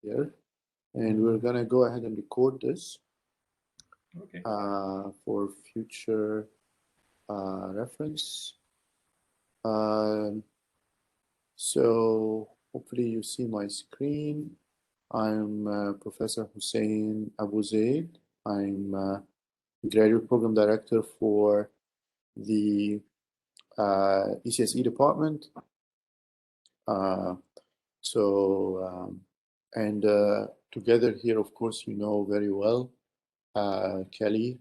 here, and we're gonna go ahead and record this for future reference. So hopefully you see my screen. I'm Professor Hussein Abu Zaid. I'm Graduate Program Director for the ECSE department. Together here, of course, you know very well Kelly.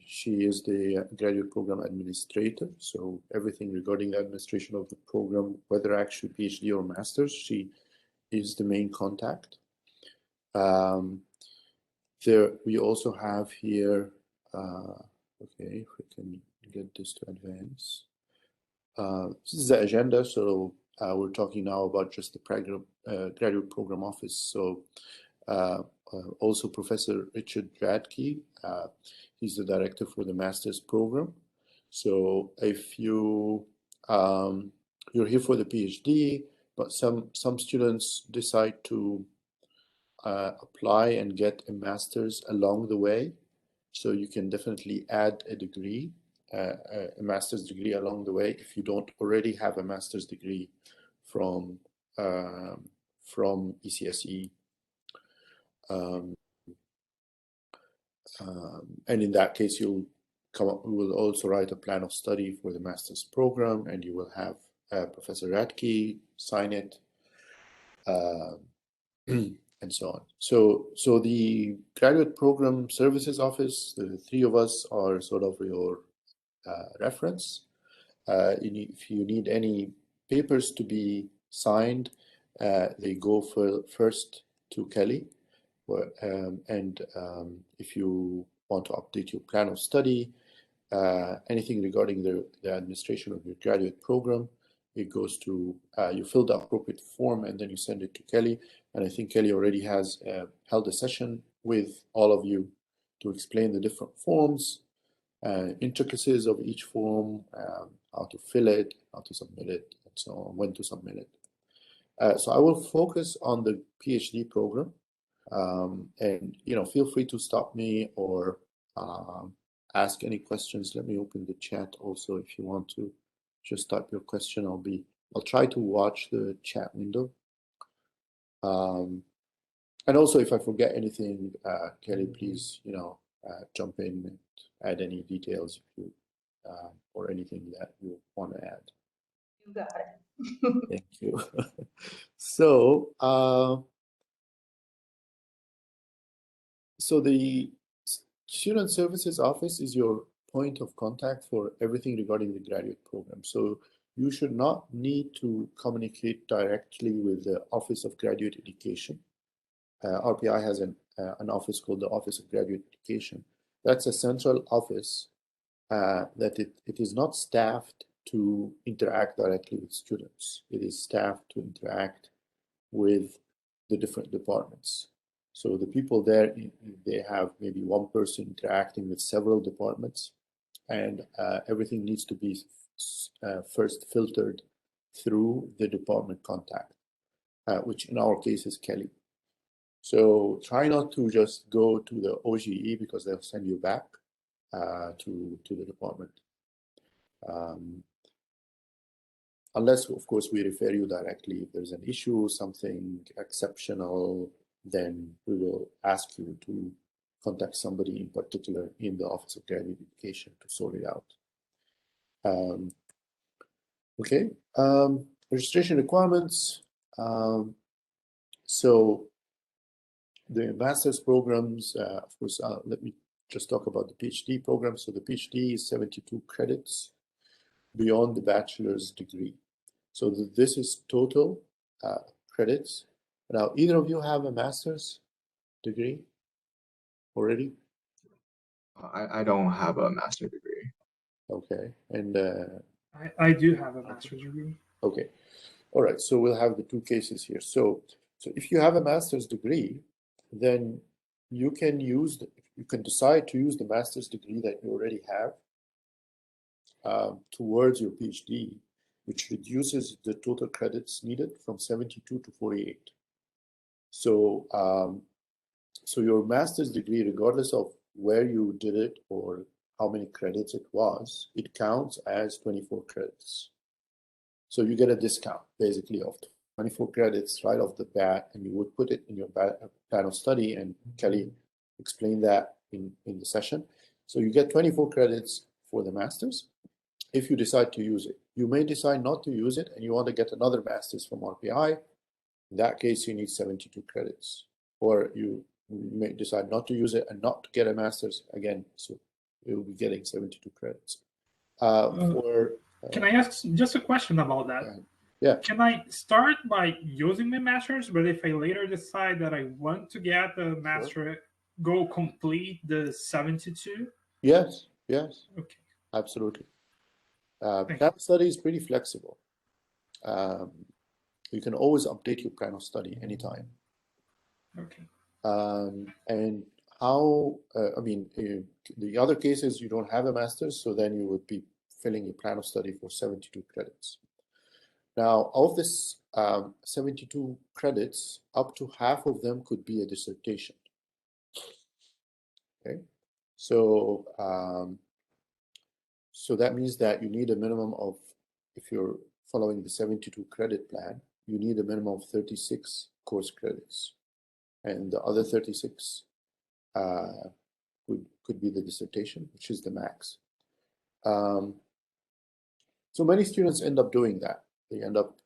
She is the graduate program administrator. So everything regarding the administration of the program, whether actually PhD or master's, she is the main contact. We also have here, okay, if we can get this to advance. This is the agenda. So we're talking now about just the graduate program office. So also Professor Richard Radke, he's the director for the master's program. So if you're here for the PhD, but some students decide to apply and get a master's along the way. So you can definitely add a degree, a master's degree along the way if you don't already have a master's degree from ECSE. And in that case, you'll come up, we will also write a plan of study for the master's program, and you will have Professor Radke sign it, and so on. So the Graduate Program Services Office, the three of us are sort of your reference. If you need any papers to be signed, they go first to Kelly. If you want to update your plan of study, anything regarding the administration of your graduate program, it goes to, you fill the appropriate form and then you send it to Kelly. And I think Kelly already has held a session with all of you to explain the different forms, intricacies of each form, how to fill it, how to submit it, and so on, when to submit it. So I will focus on the PhD program. And feel free to stop me or ask any questions. Let me open the chat also if you want to just type your question. I'll try to watch the chat window. And also if I forget anything, Kelly, please jump in and add any details if you or anything that you want to add. You got it. Thank you. So the Student Services Office is your point of contact for everything regarding the graduate program. So you should not need to communicate directly with the Office of Graduate Education. RPI has an office called the Office of Graduate Education. That's a central office that it is not staffed to interact directly with students. It is staffed to interact with the different departments. So the people there, they have maybe one person interacting with several departments, and everything needs to be first filtered through the department contact, which in our case is Kelly. So try not to just go to the OGE because they'll send you back to the department. Unless, of course, we refer you directly. If there's an issue, something exceptional, then we will ask you to contact somebody in particular in the Office of Graduate Education to sort it out. Okay, registration requirements. So the master's programs, of course, let me just talk about the PhD program. So the PhD is 72 credits beyond the bachelor's degree. So this is total credits. Now, either of you have a master's degree already? I don't have a master's degree. Okay, and I do have a master's degree. Okay, all right. So we'll have the two cases here. So if you have a master's degree, then you can decide to use the master's degree that you already have towards your PhD. which reduces the total credits needed from 72 to 48. So, so your master's degree, regardless of where you did it or how many credits it was, it counts as 24 credits. So you get a discount basically of 24 credits right off the bat, and you would put it in your plan of study, and Kelly explained that in the session. So you get 24 credits for the master's if you decide to use it. You may decide not to use it and you want to get another master's from RPI. In that case, you need 72 credits. Or you may decide not to use it and not to get a master's again. So you'll be getting 72 credits. Can I ask just a question about that? Yeah. Can I start by using my master's, but if I later decide that I want to get the master, go complete the 72? Yes, yes. Okay. Absolutely. Plan of study is pretty flexible. You can always update your plan of study anytime. Okay. And how, I mean, the other cases you don't have a master's, so then you would be filling your plan of study for 72 credits. Now, of this 72 credits, up to half of them could be a dissertation. Okay, so so that means that you need a minimum of, if you're following the 72 credit plan, you need a minimum of 36 course credits, and the other 36 could be the dissertation, which is the max. So many students end up doing that. They end up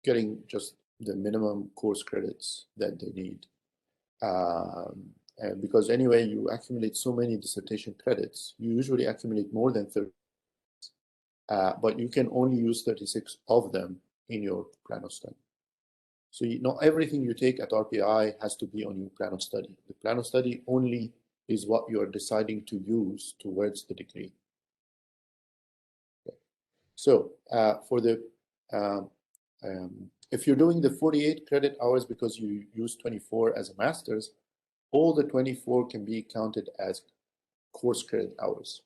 getting just the minimum course credits that they need. And because anyway, you accumulate so many dissertation credits, you usually accumulate more than 30, but you can only use 36 of them in your plan of study. So not everything you take at RPI has to be on your plan of study. The plan of study only is what you're deciding to use towards the degree. Okay. So for the if you're doing the 48 credit hours because you use 24 as a master's, all the 24 can be counted as course credit hours,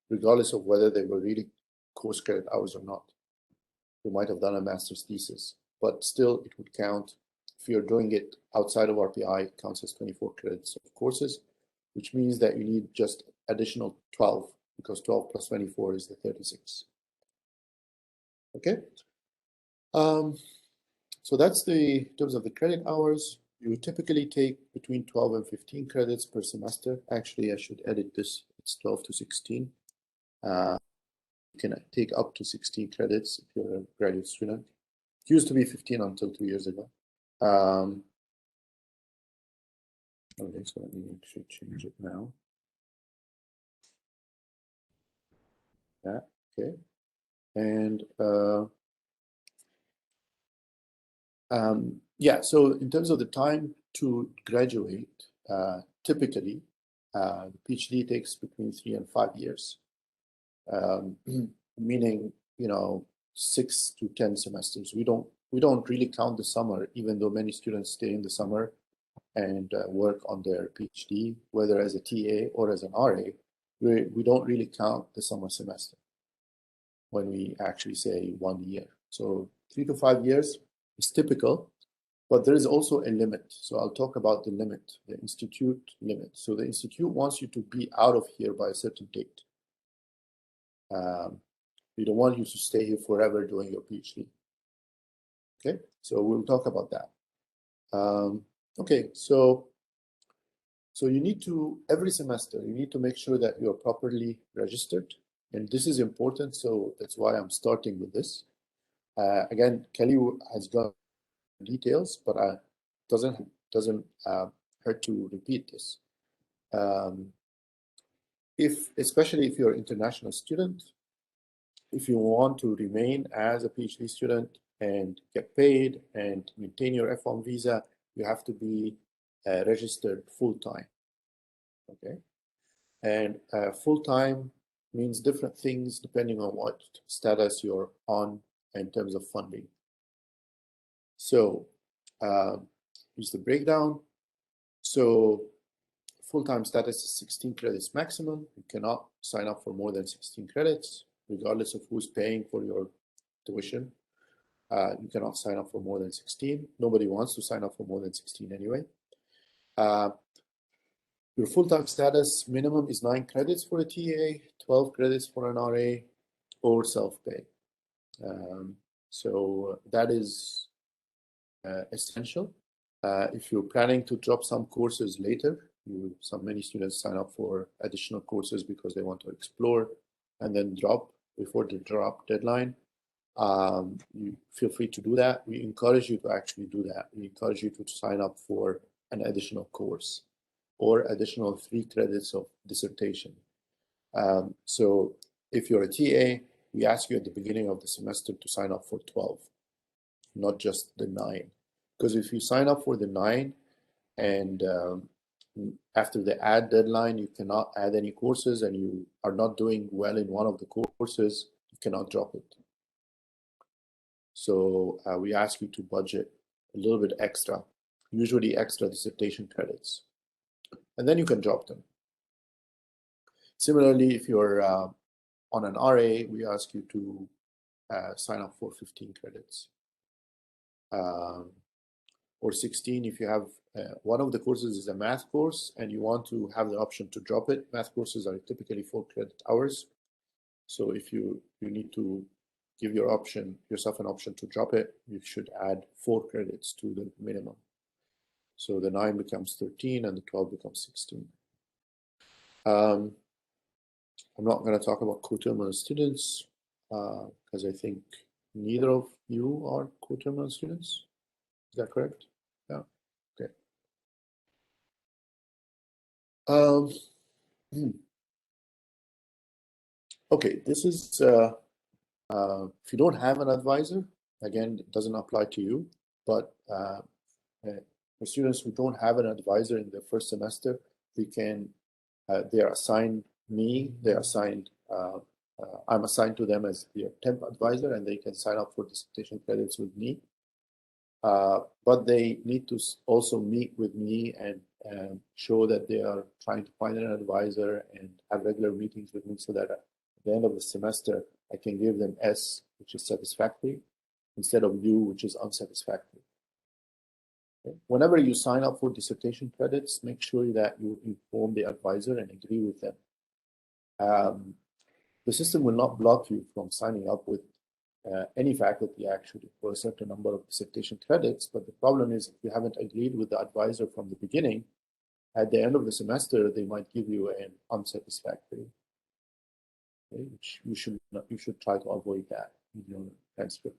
regardless of whether they were really course credit hours or not. You might have done a master's thesis, but still it would count. If you're doing it outside of RPI, it counts as 24 credits of courses, which means that you need just additional 12, because 12 plus 24 is the 36. Okay. So that's in terms of the credit hours. You typically take between 12 and 15 credits per semester. Actually, I should edit this. It's 12 to 16. You can take up to 16 credits if you're a graduate student. It used to be 15 until 2 years ago. Okay, so let me actually change it now. Yeah, okay. And yeah, so in terms of the time to graduate, typically, the PhD takes between 3 and 5 years, meaning 6 to 10 semesters. We don't really count the summer, even though many students stay in the summer and work on their PhD, whether as a TA or as an RA. We don't really count the summer semester when we actually say 1 year. So 3 to 5 years is typical, but there is also a limit. So I'll talk about the limit, the institute limit. So the institute wants you to be out of here by a certain date. We don't want you to stay here forever doing your PhD. Okay, so we'll talk about that. Okay, so you need to, every semester, you need to make sure that you're properly registered. And this is important, so that's why I'm starting with this. Again, Kelly has got details, but doesn't hurt to repeat this. Especially if you're an international student, if you want to remain as a PhD student and get paid and maintain your F1 visa, you have to be registered full-time. Okay, and full-time means different things depending on what status you're on in terms of funding. So here's the breakdown. So full-time status is 16 credits maximum. You cannot sign up for more than 16 credits, regardless of who's paying for your tuition. You cannot sign up for more than 16. Nobody wants to sign up for more than 16 anyway. Your full-time status minimum is 9 credits for a TA, 12 credits for an RA, or self-pay. So that is essential. If you're planning to drop some courses later, many students sign up for additional courses because they want to explore and then drop before the drop deadline. You feel free to do that. We encourage you to actually do that. We encourage you to sign up for an additional course or additional 3 credits of dissertation. So if you're a TA, we ask you at the beginning of the semester to sign up for 12, not just the 9. Because if you sign up for the 9 and after the add deadline, you cannot add any courses and you are not doing well in one of the courses, you cannot drop it. So we ask you to budget a little bit extra, usually extra dissertation credits, and then you can drop them. Similarly, if you're on an RA, we ask you to sign up for 15 credits. Or 16 if you have one of the courses is a math course and you want to have the option to drop it. Math courses are typically 4 credit hours. So if you need to give yourself an option to drop it, you should add 4 credits to the minimum. So the 9 becomes 13 and the 12 becomes 16. I'm not going to talk about coterminal students because I think neither of you are coterminal students. Is that correct? Yeah. Okay. Okay, this is if you don't have an advisor, again, it doesn't apply to you, but for students who don't have an advisor in the first semester, they are assigned me, I'm assigned to them as their temp advisor, and they can sign up for dissertation credits with me. But they need to also meet with me and show that they are trying to find an advisor and have regular meetings with me so that at the end of the semester, I can give them S, which is satisfactory, instead of U, which is unsatisfactory. Okay. Whenever you sign up for dissertation credits, make sure that you inform the advisor and agree with them. The system will not block you from signing up with any faculty actually for a certain number of dissertation credits, but the problem is if you haven't agreed with the advisor from the beginning, at the end of the semester, they might give you an unsatisfactory, okay, which you should try to avoid that in your transcript.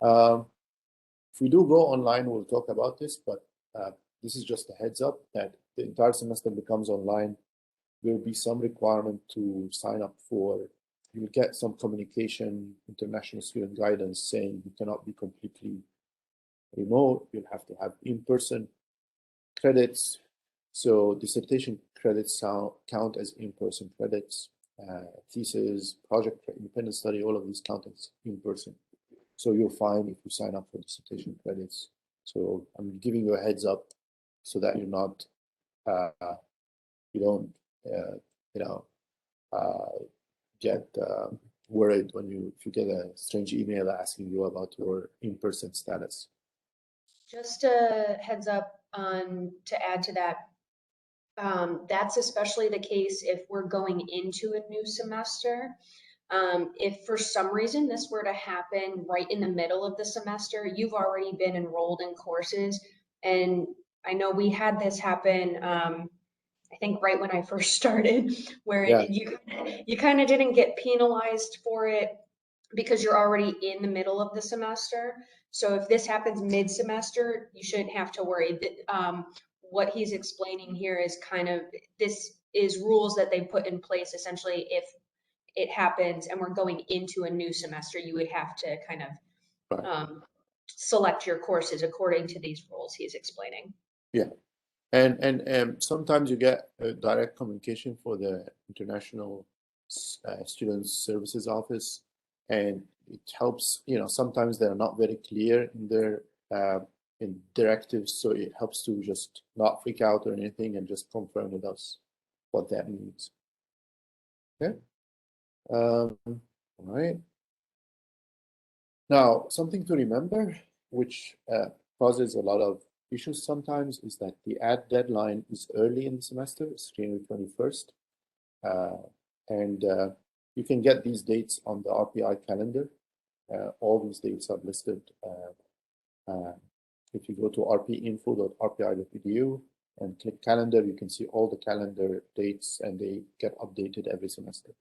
If we do go online, we'll talk about this, but this is just a heads up that the entire semester becomes online. There will be some requirement to sign up for. You'll get some communication, international student guidance saying you cannot be completely remote. You'll have to have in-person credits. So dissertation credits count as in-person credits. Thesis, project, independent study, all of these count as in-person. So you're fine if you sign up for dissertation credits. So I'm giving you a heads up so that you're not, you don't, get worried if you get a strange email asking you about your in-person status. Just a heads up to add to that. That's especially the case if we're going into a new semester. If for some reason this were to happen right in the middle of the semester, you've already been enrolled in courses. And I know we had this happen, I think right when I first started, where you kind of didn't get penalized for it because you're already in the middle of the semester. So if this happens mid-semester, you shouldn't have to worry. What he's explaining here is this is rules that they put in place. Essentially, if it happens and we're going into a new semester, you would have to kind of select your courses according to these rules he's explaining. Yeah. And sometimes you get a direct communication for the International Student Services Office, and it helps. Sometimes they're not very clear in their in directives, so it helps to just not freak out or anything and just confirm with us what that means. Okay. All right. Now, something to remember, which causes a lot of issues sometimes, is that the add deadline is early in the semester. It's January 21st. And you can get these dates on the RPI calendar. All these dates are listed. If you go to rpinfo.rpi.edu and click calendar, you can see all the calendar dates, and they get updated every semester.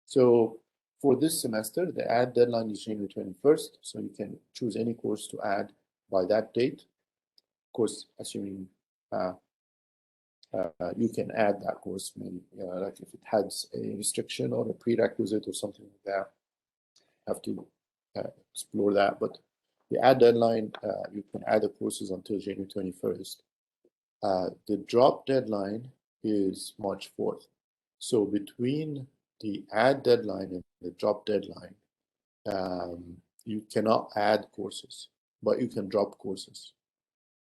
So for this semester, the add deadline is January 21st, so you can choose any course to add by that date. Of course, assuming you can add that course, maybe, like if it has a restriction or a prerequisite or something like that, have to explore that. But the add deadline, you can add the courses until January 21st. The drop deadline is March 4th. So between the add deadline and the drop deadline, you cannot add courses, but you can drop courses.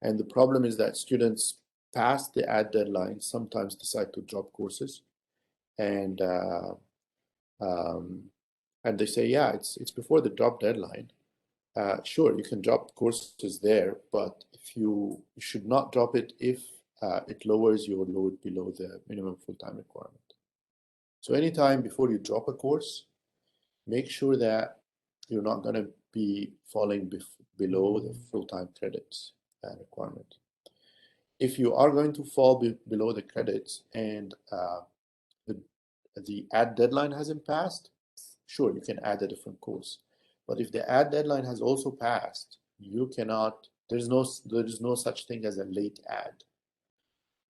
And the problem is that students past the add deadline sometimes decide to drop courses, and they say, yeah, it's before the drop deadline. Sure, you can drop courses there, but if you should not drop it if it lowers your load below the minimum full-time requirement. So anytime before you drop a course, make sure that you're not going to be falling below the full-time credits requirement. If you are going to fall below the credits and the add deadline hasn't passed, sure, you can add a different course. But if the add deadline has also passed, you cannot, there is no such thing as a late add.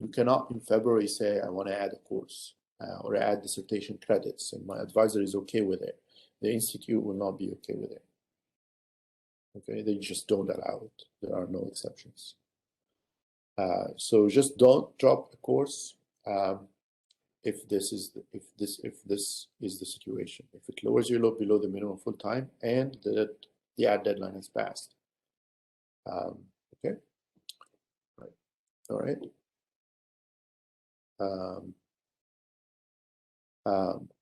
You cannot in February say, I want to add a course or add dissertation credits, and my advisor is okay with it. The institute will not be okay with it. Okay, they just don't allow it. There are no exceptions. So just don't drop a course if this is the situation. If it lowers your load below the minimum full time and the add deadline has passed. Okay. Right. All right.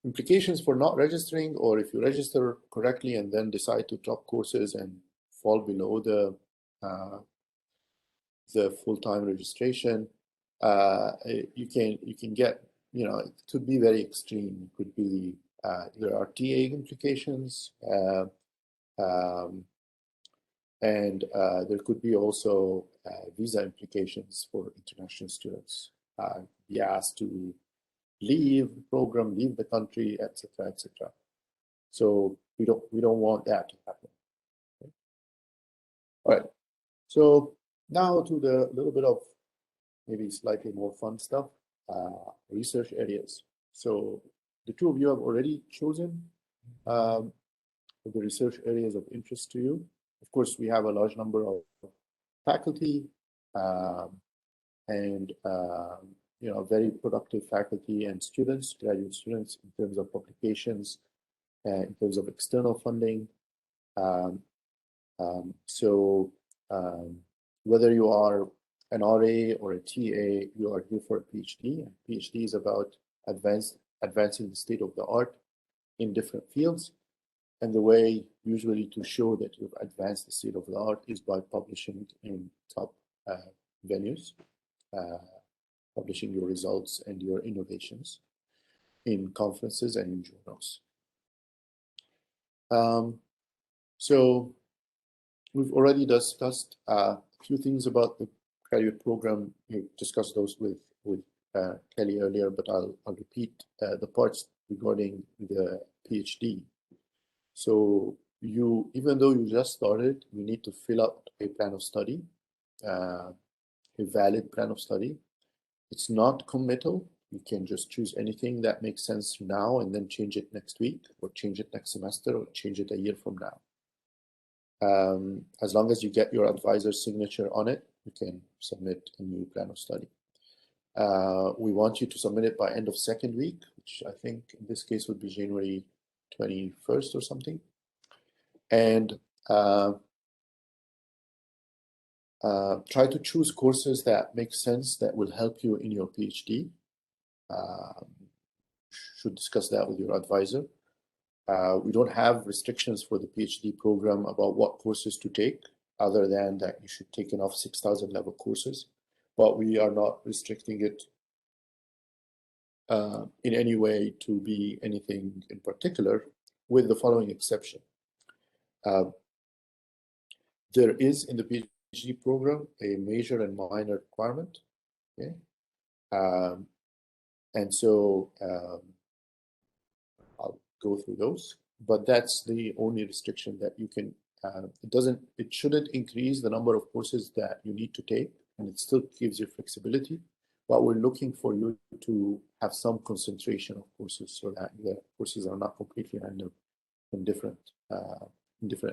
Implications for not registering, or if you register correctly and then decide to drop courses and fall below the full-time registration, you can get, it could be very extreme. It could be there are TA implications, and there could be also visa implications for international students. Be asked to leave the program, leave the country, etc., etc. So we don't want that to happen. Okay. All right. So now to the little bit of maybe slightly more fun stuff, research areas. So the two of you have already chosen the research areas of interest to you. Of course, we have a large number of faculty and very productive faculty and students, graduate students, in terms of publications, in terms of external funding. Whether you are an RA or a TA, you are here for a PhD. And PhD is about advancing the state of the art in different fields. And the way usually to show that you've advanced the state of the art is by publishing in top venues, publishing your results and your innovations in conferences and in journals. So we've already discussed a few things about the graduate program. We discussed those with Kelly earlier, but I'll repeat the parts regarding the PhD. So even though you just started, you need to fill out a plan of study, a valid plan of study. It's not committal. You can just choose anything that makes sense now and then change it next week, or change it next semester, or change it a year from now. As long as you get your advisor's signature on it, you can submit a new plan of study. We want you to submit it by end of second week, which I think in this case would be January 21st or something. And try to choose courses that make sense, that will help you in your PhD. Should discuss that with your advisor. We don't have restrictions for the PhD program about what courses to take, other than that you should take enough 6,000 level courses, but we are not restricting it in any way to be anything in particular, with the following exception. There is in the PhD program a major and minor requirement, okay? And so I'll go through those, but that's the only restriction that you can, it shouldn't increase the number of courses that you need to take, and it still gives you flexibility, but we're looking for you to have some concentration of courses so that the courses are not completely random in different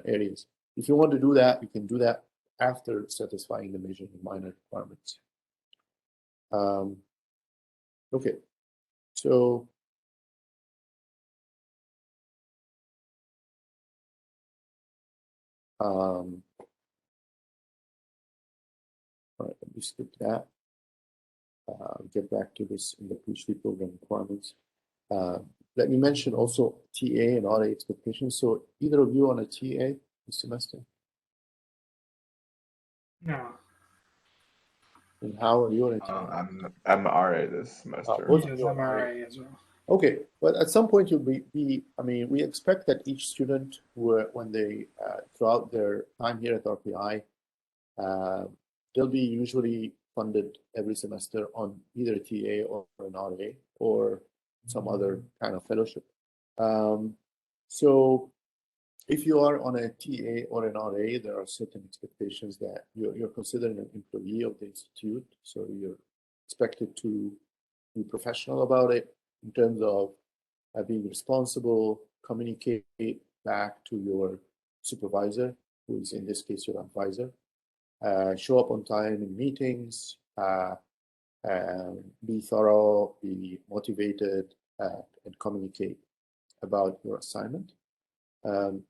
areas. If you want to do that, you can do that after satisfying the major and minor requirements. Okay, so all right, let me skip that. Get back to this in the PhD program requirements. Let me mention also TA and RA expectations. So either of you on a TA this semester? No. And how are you on a TA? I'm RA this semester. Both of Yes, you I'm are RA. RA as well. Okay, but at some point you'll be I mean, we expect that each student, when they, throughout their time here at RPI, they'll be usually funded every semester on either a TA or an RA or some other kind of fellowship. So if you are on a TA or an RA, there are certain expectations that you're considered an employee of the institute. So you're expected to be professional about it in terms of being responsible, communicate back to your supervisor, who is in this case your advisor, show up on time in meetings, be thorough, be motivated, and communicate about your assignment.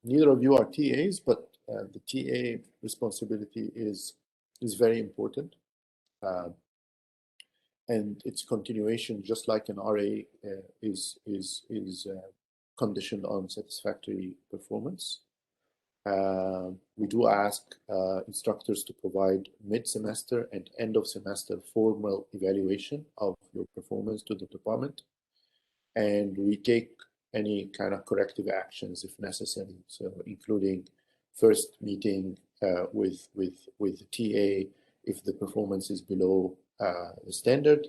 Neither of you are TAs, but the TA responsibility is very important. And its continuation, just like an RA, is conditioned on satisfactory performance. We do ask instructors to provide mid-semester and end-of-semester formal evaluation of your performance to the department, and we take any kind of corrective actions if necessary. So, including first meeting with the TA if the performance is below the standard,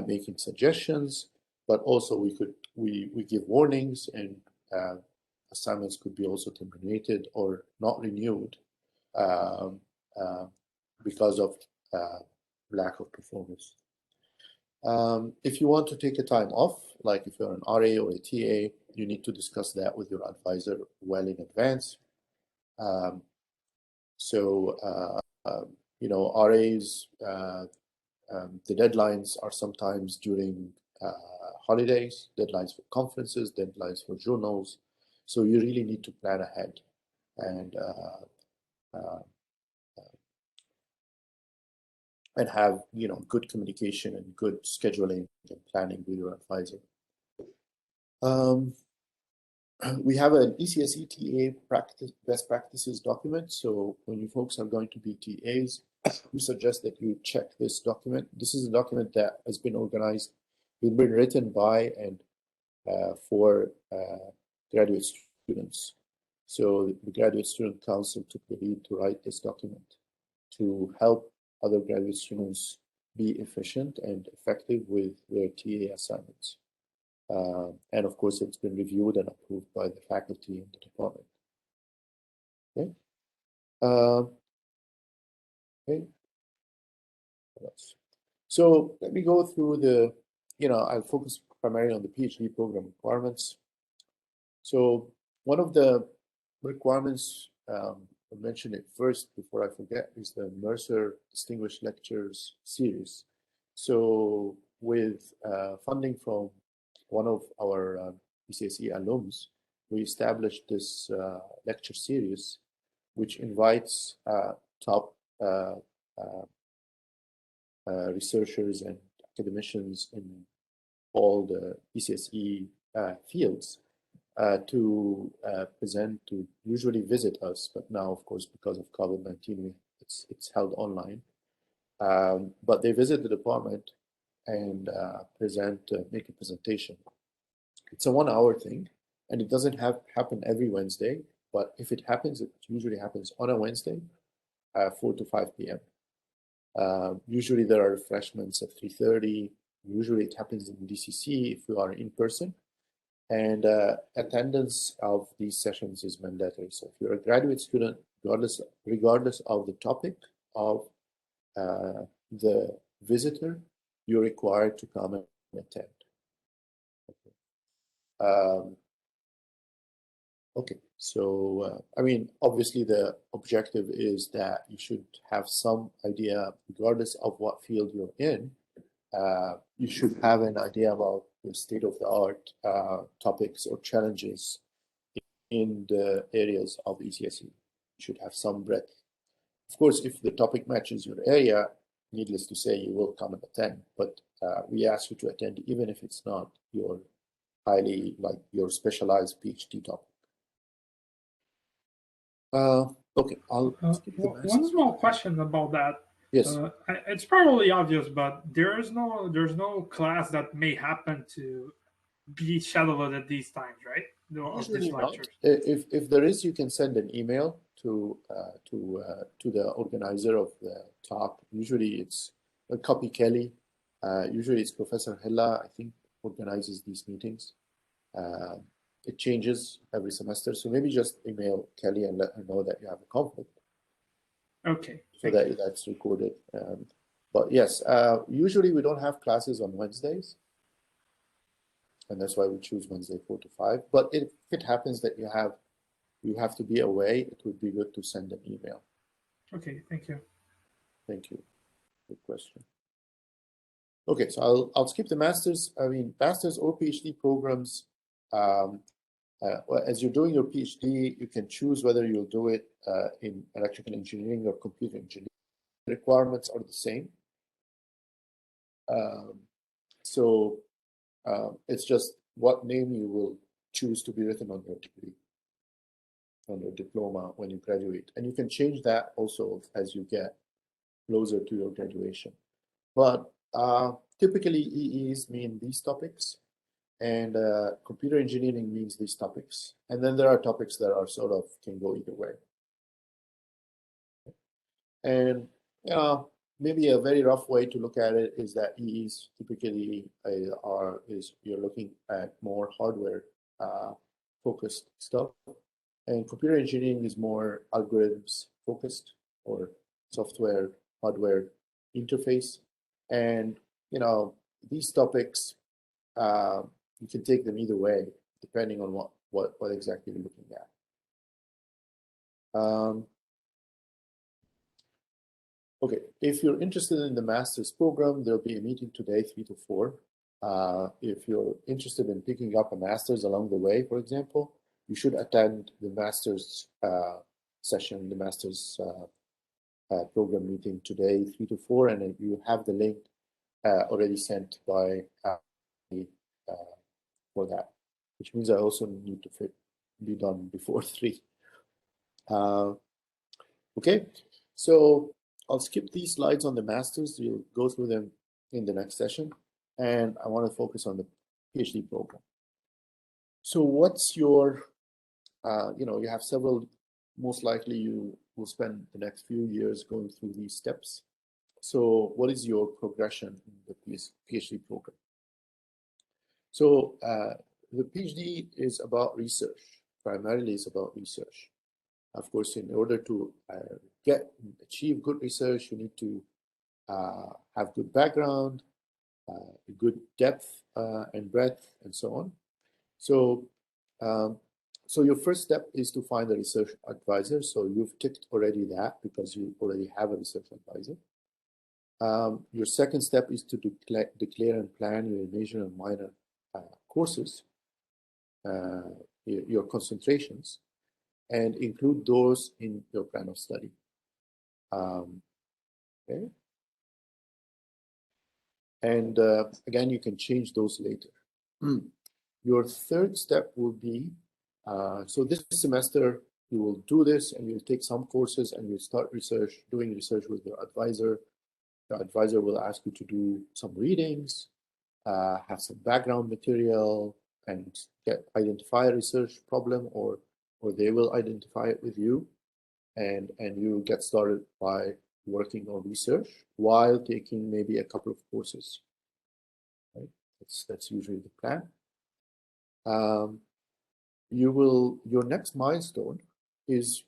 making suggestions, but also we give warnings, and assignments could be also terminated or not renewed because of lack of performance. If you want to take a time off, like if you're an RA or a TA, you need to discuss that with your advisor well in advance. You know, RAs, the deadlines are sometimes during holidays, deadlines for conferences, deadlines for journals. So you really need to plan ahead and have, you know, good communication and good scheduling and planning with your advisor. We have an ECSE TA best practices document. So when you folks are going to be TAs, we suggest that you check this document. This is a document that has been organized, been written by and for graduate students. So the Graduate Student Council took the lead to write this document to help other graduate students be efficient and effective with their TA assignments. And of course, it's been reviewed and approved by the faculty in the department. Okay. Okay. What else? So let me go through the, you know, I'll focus primarily on the PhD program requirements. So one of the requirements, I'll mention it first before I forget, is the Mercer Distinguished Lectures series. So with funding from one of our ECSE alums, we established this lecture series, which invites top researchers and academicians in all the ECSE fields to present, to usually visit us, but now, of course, because of COVID-19, it's held online. But they visit the department and make a presentation. It's a 1 hour thing, and it doesn't happen every Wednesday, but if it happens, it usually happens on a Wednesday, 4 to 5 p.m. Usually there are refreshments at 3:30. Usually it happens in DCC if you are in person. And attendance of these sessions is mandatory. So if you're a graduate student, regardless of the topic of the visitor, you're required to come and attend. Okay, so I mean, obviously the objective is that you should have some idea, regardless of what field you're in, you should have an idea about the state-of-the-art topics or challenges in the areas of ECSE. You should have some breadth. Of course, if the topic matches your area, needless to say, you will come and attend, but we ask you to attend even if it's not your your specialized PhD topic. Okay, I'll skip the one small question about that. Yes. It's probably obvious, but there's no class that may happen to be scheduled at these times, right? Usually not. If there is, you can send an email to the organizer of the talk. Usually it's a copy Kelly. Usually it's Professor Hilla, I think, organizes these meetings. It changes every semester, so maybe just email Kelly and let her know that you have a conflict. Okay. So that's recorded. But yes, usually we don't have classes on Wednesdays, and that's why we choose Wednesday 4 to 5. But if it happens that you have to be away, it would be good to send an email. Okay, thank you. Thank you. Good question. Okay, so I'll skip the masters. I mean, masters or PhD programs. As you're doing your PhD, you can choose whether you'll do it in electrical engineering or computer engineering. The requirements are the same. It's just what name you will choose to be written on your degree, on your diploma when you graduate. And you can change that also as you get closer to your graduation. But typically EEs mean these topics, and computer engineering means these topics. And then there are topics that are sort of can go either way. And maybe a very rough way to look at it is that EEs typically you're looking at more hardware focused stuff, and computer engineering is more algorithms focused or software hardware interface. And these topics you can take them either way depending on what exactly you're looking at. Okay, if you're interested in the master's program, there'll be a meeting today, 3 to 4. If you're interested in picking up a master's along the way, for example, you should attend the master's session, the master's program meeting today, 3 to 4, and you have the link already sent by for that, which means I also need to be done before 3. Okay, so I'll skip these slides on the masters. You'll go through them in the next session, and I want to focus on the PhD program. So what's your, you have several, most likely you will spend the next few years going through these steps. So what is your progression in the PhD program? So the PhD is about research, primarily is about research. Of course, in order to achieve good research, you need to have good background, good depth and breadth, and so on. So, so your first step is to find a research advisor. So you've ticked already that because you already have a research advisor. Your second step is to declare and plan your major and minor courses, your concentrations, and include those in your plan of study. Okay. And again, you can change those later. Your third step will be So this semester, you will do this and you'll take some courses and you'll start doing research with your advisor. The advisor will ask you to do some readings, have some background material, and identify a research problem, or they will identify it with you, and you get started by working on research while taking maybe a couple of courses. Right? That's usually the plan. Your next milestone is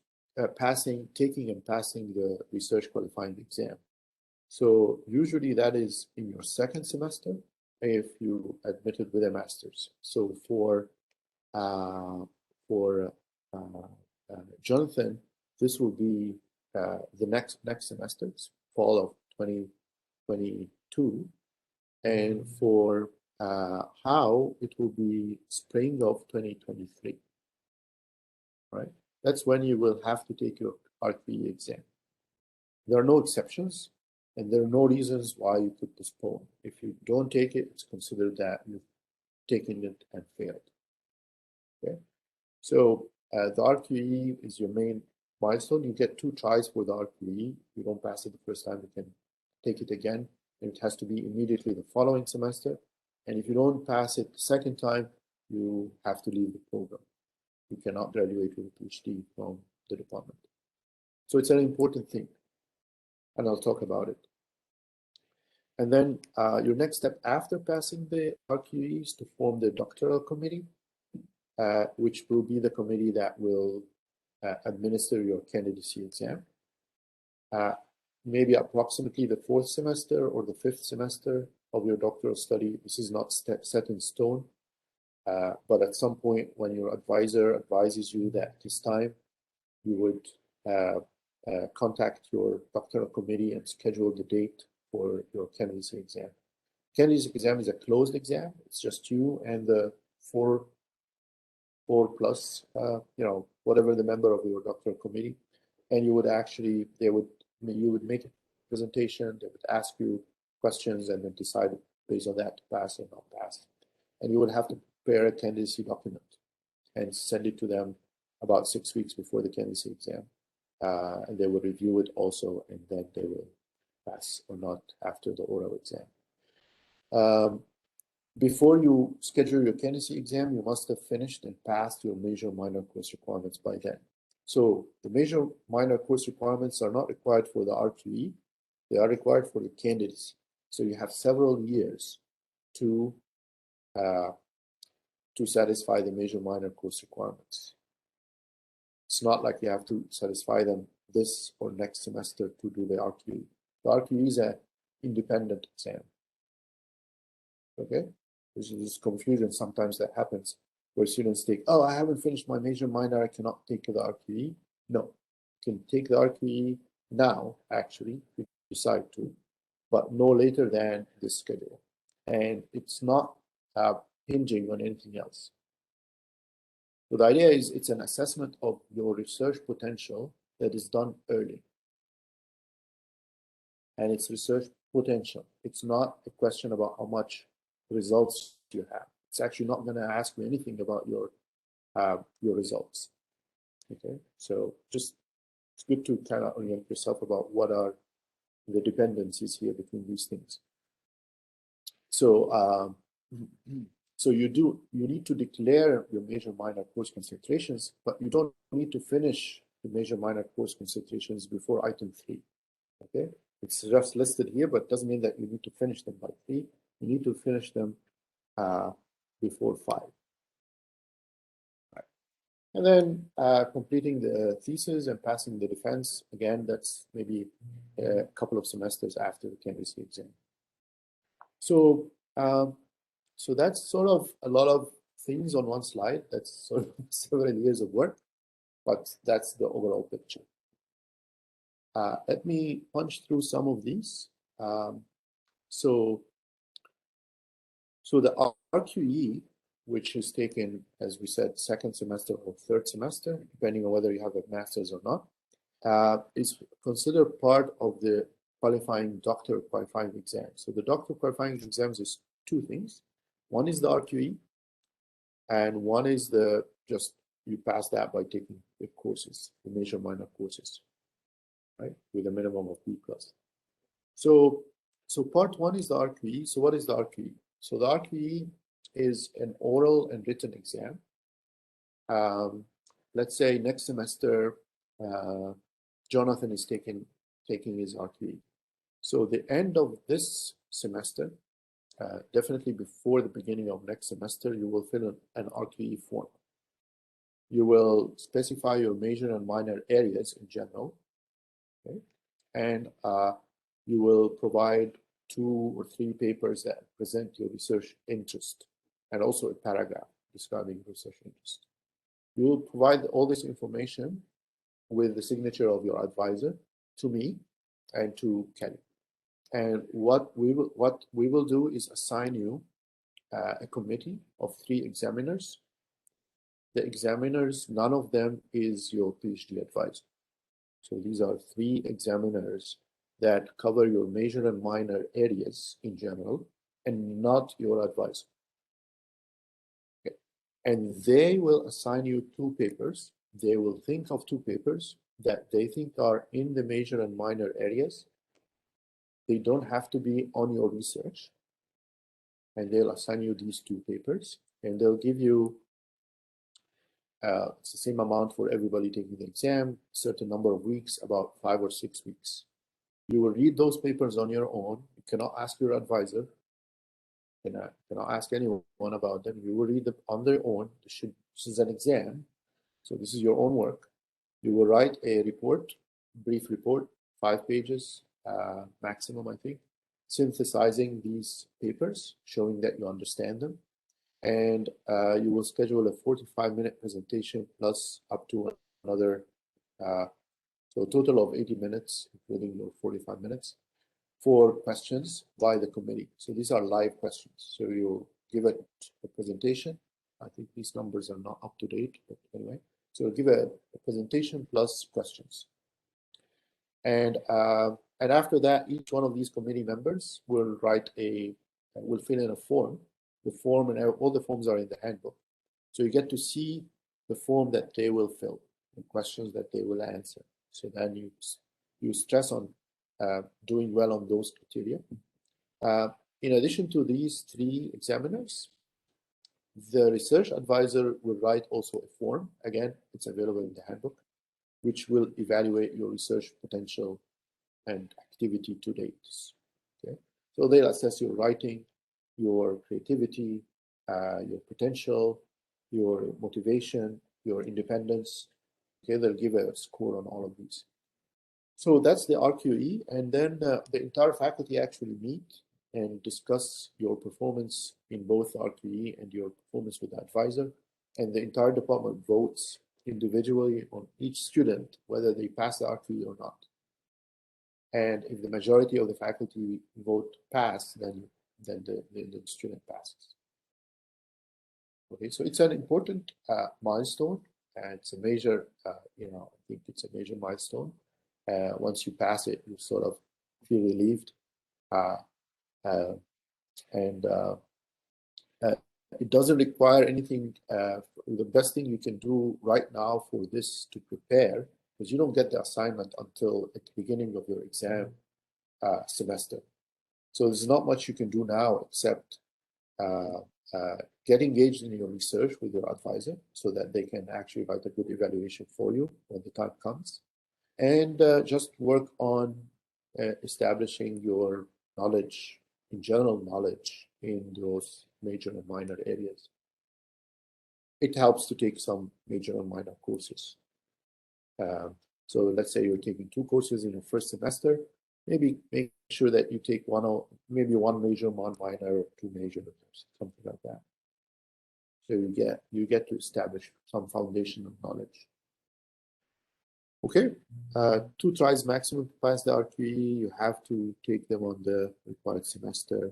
taking and passing the research qualifying exam. So usually that is in your second semester if you admitted with a master's. So for Jonathan, this will be the next semester, fall of 2022, and for How, it will be spring of 2023. Right? That's when you will have to take your RQE exam. There are no exceptions, and there are no reasons why you could postpone. If you don't take it, it's considered that you've taken it and failed. Okay, so the RQE is your main milestone. You get 2 tries for the RQE. If you don't pass it the first time, you can take it again, and it has to be immediately the following semester. And if you don't pass it the second time, you have to leave the program. You cannot graduate with a PhD from the department. So it's an important thing, and I'll talk about it. And then your next step after passing the RQE is to form the doctoral committee, which will be the committee that will administer your candidacy exam. Maybe approximately the 4th semester or the 5th semester of your doctoral study. This is not set in stone, but at some point when your advisor advises you that it's time, you would contact your doctoral committee and schedule the date for your candidacy exam. Candidacy exam is a closed exam. It's just you and the four plus, whatever the member of your doctoral committee, and you would actually, you would make a presentation. They would ask you questions and then decide based on that to pass or not pass. And you would have to prepare a candidacy document and send it to them about 6 weeks before the candidacy exam. And they will review it also, and then they will pass or not after the oral exam. Before you schedule your candidacy exam, you must have finished and passed your major minor course requirements by then. So the major minor course requirements are not required for the RQE. They are required for the candidacy. So you have several years to satisfy the major minor course requirements. It's not like you have to satisfy them this or next semester to do the RQE. The RQE is an independent exam. Okay? There's this confusion sometimes that happens where students think, oh, I haven't finished my major minor, I cannot take the RQE. No, you can take the RQE now, actually, if you decide to, but no later than this schedule. And it's not hinging on anything else. So the idea is it's an assessment of your research potential that is done early. And it's research potential. It's not a question about how much results you have. It's actually not going to ask you anything about your results. Okay, so just it's good to kind of orient yourself about what are the dependencies here between these things. So so you need to declare your major minor course concentrations, but you don't need to finish the major minor course concentrations before item 3. Okay, it's just listed here, but it doesn't mean that you need to finish them by 3. You need to finish them before 5. Right. And then completing the thesis and passing the defense, again, that's maybe a couple of semesters after the candidacy exam. So so that's sort of a lot of things on one slide. That's sort of several years of work, but that's the overall picture. Let me punch through some of these. So the RQE, which is taken, as we said, 2nd semester or 3rd semester, depending on whether you have a master's or not, is considered part of the doctor qualifying exam. So the doctor qualifying exams is 2 things. One is the RQE, and one is just you pass that by taking the courses, the major minor courses, right, with a minimum of B+. So part one is the RQE. So what is the RQE? So the RQE is an oral and written exam. Let's say next semester, Jonathan is taking his RQE. So the end of this semester, definitely before the beginning of next semester, you will fill an RQE form. You will specify your major and minor areas in general, okay? And you will provide 2 or 3 papers that present your research interest, and also a paragraph describing research interest. You will provide all this information with the signature of your advisor to me and to Kelly. And what we will do is assign you a committee of 3 examiners. The examiners, none of them is your PhD advisor. So these are 3 examiners that cover your major and minor areas in general, and not your advisor. Okay. And they will assign you 2 papers. They will think of 2 papers that they think are in the major and minor areas. They don't have to be on your research. And they'll assign you these 2 papers, and they'll give you it's the same amount for everybody taking the exam, certain number of weeks, about 5 or 6 weeks. You will read those papers on your own. You cannot ask your advisor. You cannot ask anyone about them. You will read them on their own. This is an exam, so this is your own work. You will write a report, brief report, 5 pages maximum, I think, synthesizing these papers, showing that you understand them. And you will schedule a 45-minute presentation plus up to another, so a total of 80 minutes, including your 45 minutes, for questions by the committee. So these are live questions. So you give a presentation. I think these numbers are not up to date, but anyway. So give a presentation plus questions. And after that, each one of these committee members will will fill in a form. The form and all the forms are in the handbook. So you get to see the form that they will fill, the questions that they will answer. So then you stress on doing well on those criteria. In addition to these 3 examiners, the research advisor will write also a form. Again, it's available in the handbook, which will evaluate your research potential and activity to date. Okay? So they'll assess your writing, your creativity, your potential, your motivation, your independence. Okay, they'll give a score on all of these. So that's the RQE, and then the entire faculty actually meet and discuss your performance in both RQE and your performance with the advisor, and the entire department votes individually on each student whether they pass the RQE or not. And if the majority of the faculty vote pass, then the student passes. Okay, so it's an important milestone, and it's a major, I think it's a major milestone. Once you pass it, you sort of feel relieved, and it doesn't require anything. The best thing you can do right now for this to prepare, because you don't get the assignment until at the beginning of your exam semester. So there's not much you can do now except get engaged in your research with your advisor so that they can actually write a good evaluation for you when the time comes. And just work on establishing your knowledge, in general knowledge, in those major and minor areas. It helps to take some major and minor courses. So let's say you're taking 2 courses in your first semester, maybe make sure that you take maybe one major, one minor, 2 major, something like that. So you get to establish some foundation of knowledge. Okay, 2 tries maximum to pass the RQE. You have to take them on the required semester.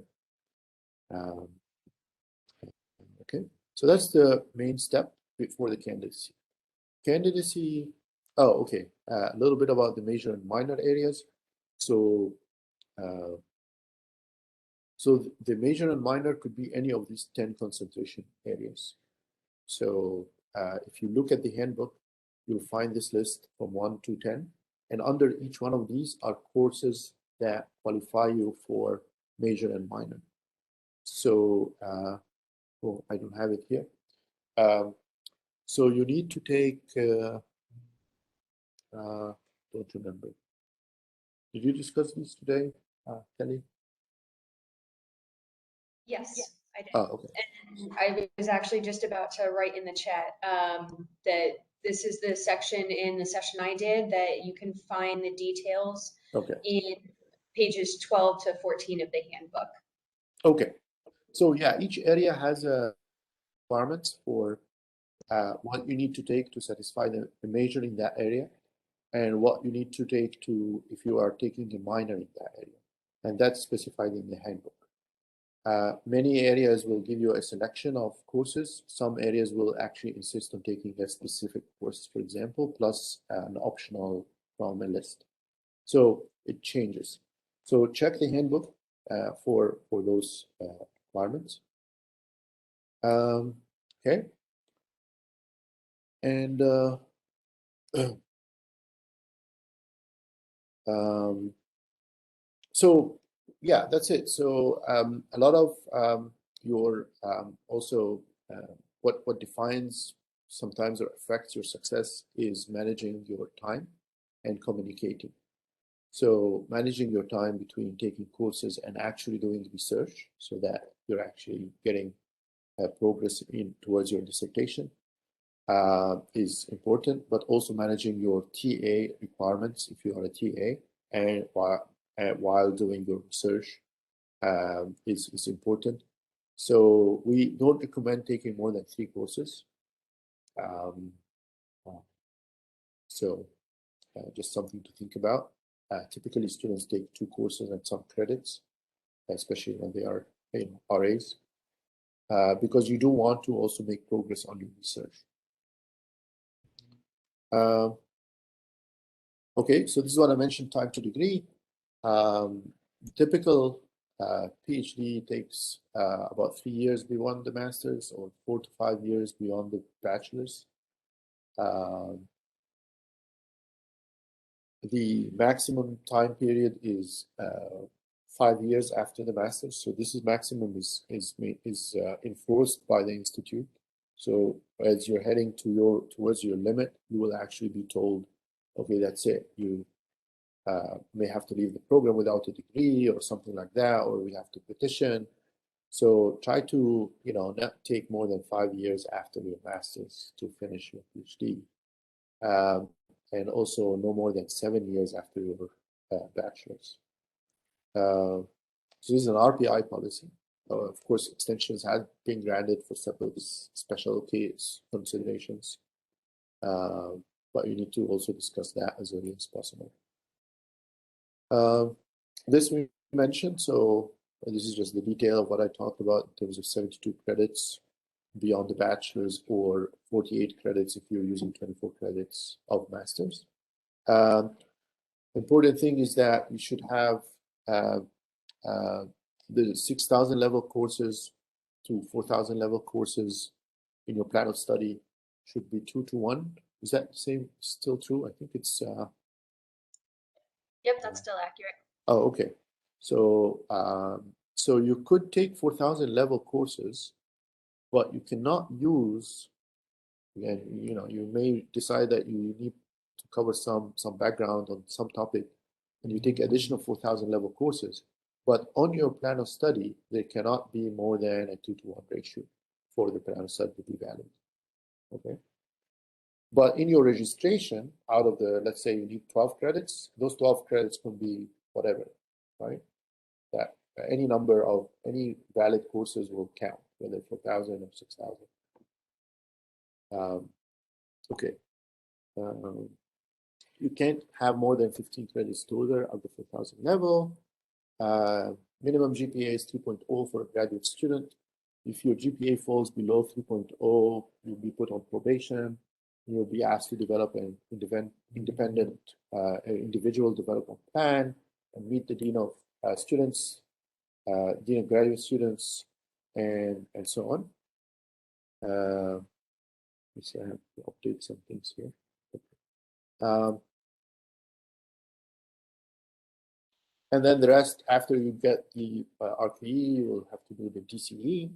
Okay, so that's the main step before the candidacy. Candidacy, oh, okay, a little bit about the major and minor areas. So, so the major and minor could be any of these 10 concentration areas. So if you look at the handbook, you'll find this list from 1 to 10. And under each one of these are courses that qualify you for major and minor. So, oh, I don't have it here. So you need to take, don't remember. Did you discuss these today, Kelly? Yes, I did. Oh, okay. And I was actually just about to write in the chat that this is the section in the session I did that you can find the details Okay. in pages 12 to 14 of the handbook. Okay. So yeah, each area has requirements for what you need to take to satisfy the major in that area, and what you need to take to if you are taking a minor in that area, and that's specified in the handbook. Many areas will give you a selection of courses. Some areas will actually insist on taking a specific course, for example, plus an optional from a list. So it changes. So check the handbook for those requirements. Okay. And so yeah, that's it. So a lot of your also what defines sometimes or affects your success is managing your time and communicating. So managing your time between taking courses and actually doing research so that you're actually getting progress in towards your dissertation is important, but also managing your TA requirements if you are a TA and while doing your research is important. So we don't recommend taking more than 3 courses. So just something to think about. Typically, students take 2 courses and some credits, especially when they are RAs, because you do want to also make progress on your research. Okay, so this is what I mentioned, time to degree. Typical PhD takes about 3 years beyond the master's or 4 to 5 years beyond the bachelor's. The maximum time period is 5 years after the master's. So this is maximum is enforced by the institute. So as you're heading to towards your limit, you will actually be told, okay, that's it. You may have to leave the program without a degree or something like that, or we have to petition. So try to, not take more than 5 years after your master's to finish your PhD. And also no more than 7 years after your bachelor's. So this is an RPI policy. Of course, extensions have been granted for separate special case considerations, but you need to also discuss that as early as possible. This we mentioned, so this is just the detail of what I talked about in terms of 72 credits beyond the bachelor's or 48 credits if you're using 24 credits of master's. Important thing is that you should have the 6,000 level courses to 4,000 level courses in your plan of study should be 2 to 1. Is that still true? I think it's. Yep, that's still accurate. Oh, okay. So so you could take 4,000 level courses, but you cannot use. Again, you may decide that you need to cover some background on some topic, and you take additional 4,000 level courses. But on your plan of study, there cannot be more than a 2 to 1 ratio for the plan of study to be valid. Okay. But in your registration, out of the, let's say you need 12 credits, those 12 credits can be whatever, right? That any number of any valid courses will count, whether 4,000 or 6,000. Okay. You can't have more than 15 credits total at the 4,000 level. Minimum GPA is 3.0 for a graduate student. If your GPA falls below 3.0, you'll be put on probation. You'll be asked to develop an independent individual development plan and meet the dean of students, dean of graduate students, and so on. So I have to update some things here. And then the rest, after you get the RPE, you will have to do the DCE,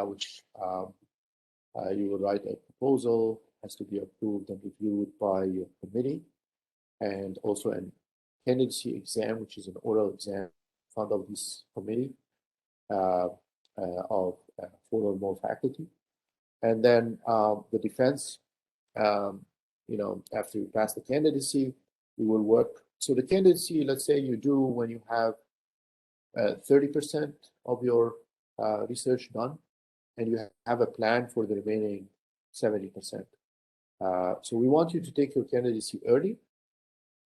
which you will write a proposal, has to be approved and reviewed by your committee, and also an candidacy exam, which is an oral exam in front of this committee of 4 or more faculty. And then the defense, after you pass the candidacy, you will work. So the candidacy, let's say you do when you have 30% of your research done, and you have a plan for the remaining 70%. So we want you to take your candidacy early,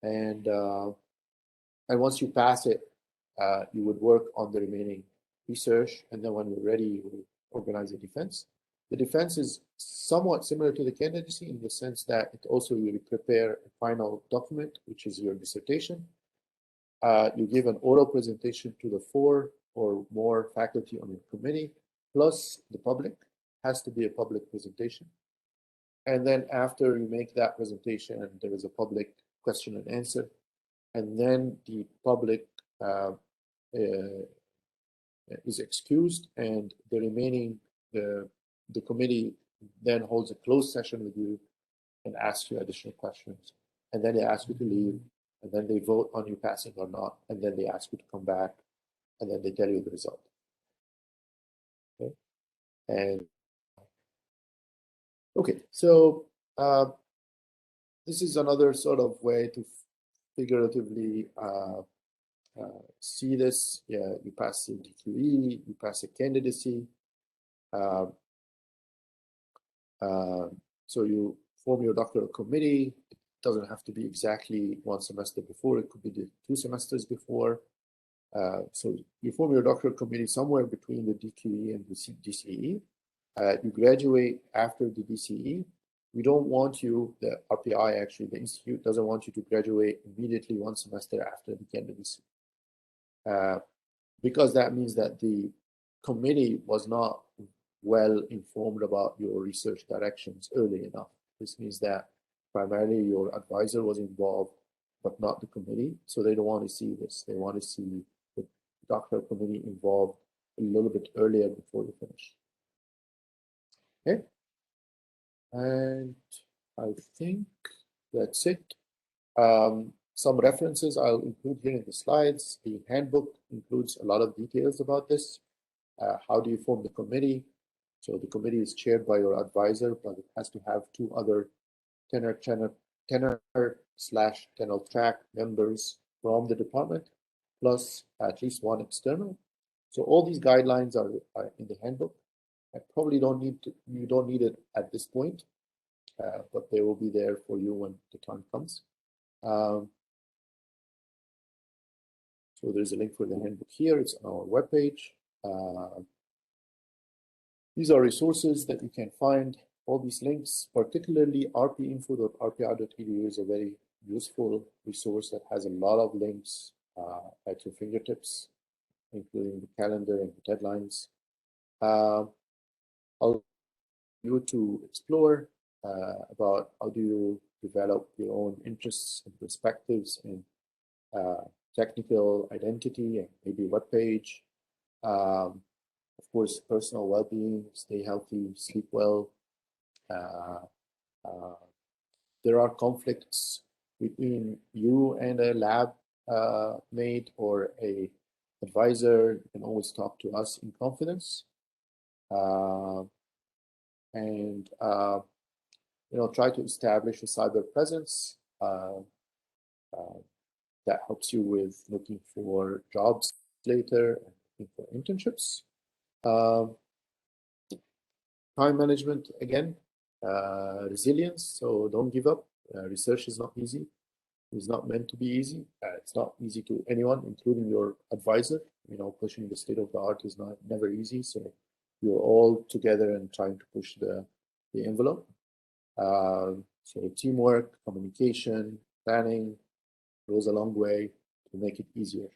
and once you pass it, you would work on the remaining research, and then when you're ready, you will organize a defense. The defense is somewhat similar to the candidacy in the sense that it also you prepare a final document, which is your dissertation. You give an oral presentation to the 4 or more faculty on your committee, plus the public. Has to be a public presentation. And then after you make that presentation, there is a public question and answer. And then the public is excused, and the remaining, the committee then holds a closed session with you and asks you additional questions. And then they ask you to leave, and then they vote on you passing or not, and then they ask you to come back, and then they tell you the result. Okay, and okay, so this is another sort of way to figuratively see this. Yeah, you pass the DQE, you pass a candidacy. So you form your doctoral committee. It doesn't have to be exactly 1 semester before. It could be 2 semesters before. So you form your doctoral committee somewhere between the DQE and the DCE. You graduate after the DCE. We don't want you, the RPI actually, the institute doesn't want you to graduate immediately 1 semester after the candidacy. Because that means that the committee was not well informed about your research directions early enough. This means that primarily your advisor was involved, but not the committee. So they don't want to see this. They want to see the doctoral committee involved a little bit earlier before you finish. Okay. And I think that's it. Some references I'll include here in the slides. The handbook includes a lot of details about this. How do you form the committee? So the committee is chaired by your advisor, but it has to have 2 other tenure/tenure track members from the department, plus at least 1 external. So all these guidelines are in the handbook. I probably you don't need it at this point, but they will be there for you when the time comes. So there's a link for the handbook here. It's on our webpage. These are resources that you can find. All these links, particularly rpinfo.rpi.edu, is a very useful resource that has a lot of links at your fingertips, including the calendar and the deadlines. I'll you to explore about how do you develop your own interests and perspectives in technical identity and maybe web page. Of course, personal well-being, stay healthy, sleep well. There are conflicts between you and a lab mate or a advisor. You can always talk to us in confidence. And try to establish a cyber presence that helps you with looking for jobs later and looking for internships. Time management, again, resilience, so don't give up. Research is not easy. It's not meant to be easy. It's not easy to anyone, including your advisor. Pushing the state of the art is never easy. So you're all together and trying to push the envelope. So teamwork, communication, planning goes a long way to make it easier.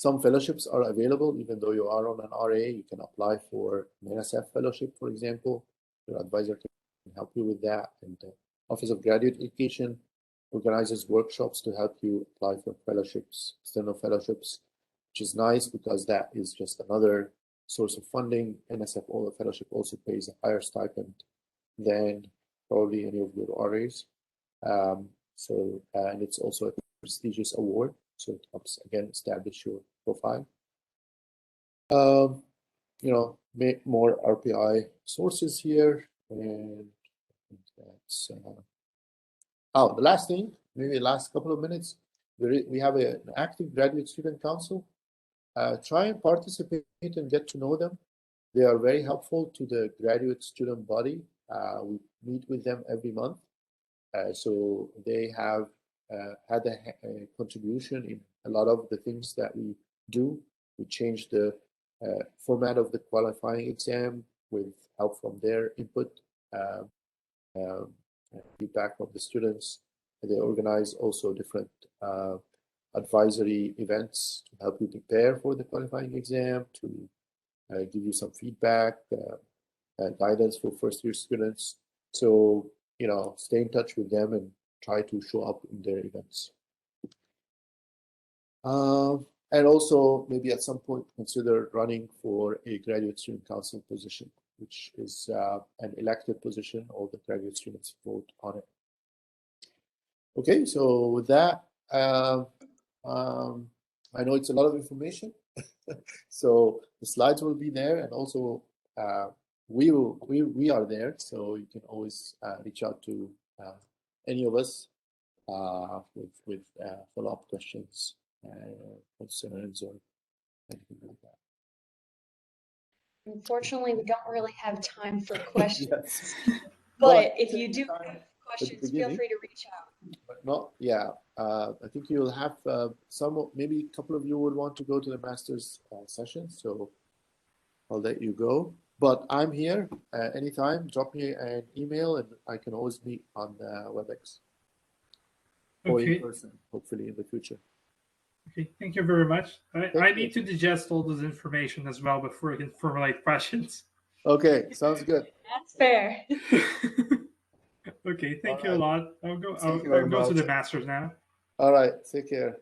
Some fellowships are available, even though you are on an RA. You can apply for an NSF fellowship, for example. Your advisor can help you with that. And the Office of Graduate Education organizes workshops to help you apply for fellowships, external fellowships, which is nice because that is just another source of funding. NSF fellowship also pays a higher stipend than probably any of your RAs. And it's also a prestigious award, so it helps again establish your profile. Make more RPI sources here, and that's the last thing, maybe the last couple of minutes. We have an active graduate student council. Try and participate and get to know them. They are very helpful to the graduate student body. We meet with them every month. So they have had a contribution in a lot of the things that we do. We changed the format of the qualifying exam with help from their input, feedback from the students. They organize also different advisory events to help you prepare for the qualifying exam, to give you some feedback, guidance for first-year students. So, stay in touch with them and try to show up in their events. And also, maybe at some point, consider running for a graduate student council position, which is an elected position. All the graduate students vote on it. Okay, so with that, I know it's a lot of information. So the slides will be there, and also we are there, so you can always reach out to any of us with follow-up questions, concerns, or anything like that. Unfortunately, we don't really have time for questions. Yes. But if you do have questions, feel free to reach out. But not, I think you'll have maybe a couple of you would want to go to the master's session, so I'll let you go. But I'm here anytime. Drop me an email, and I can always meet on WebEx or in person, hopefully in the future. Okay, thank you very much. I need to digest all this information as well before I can formulate questions. Okay, sounds good. That's fair. Okay, thank you a lot. I'll go to the masters now. All right, take care.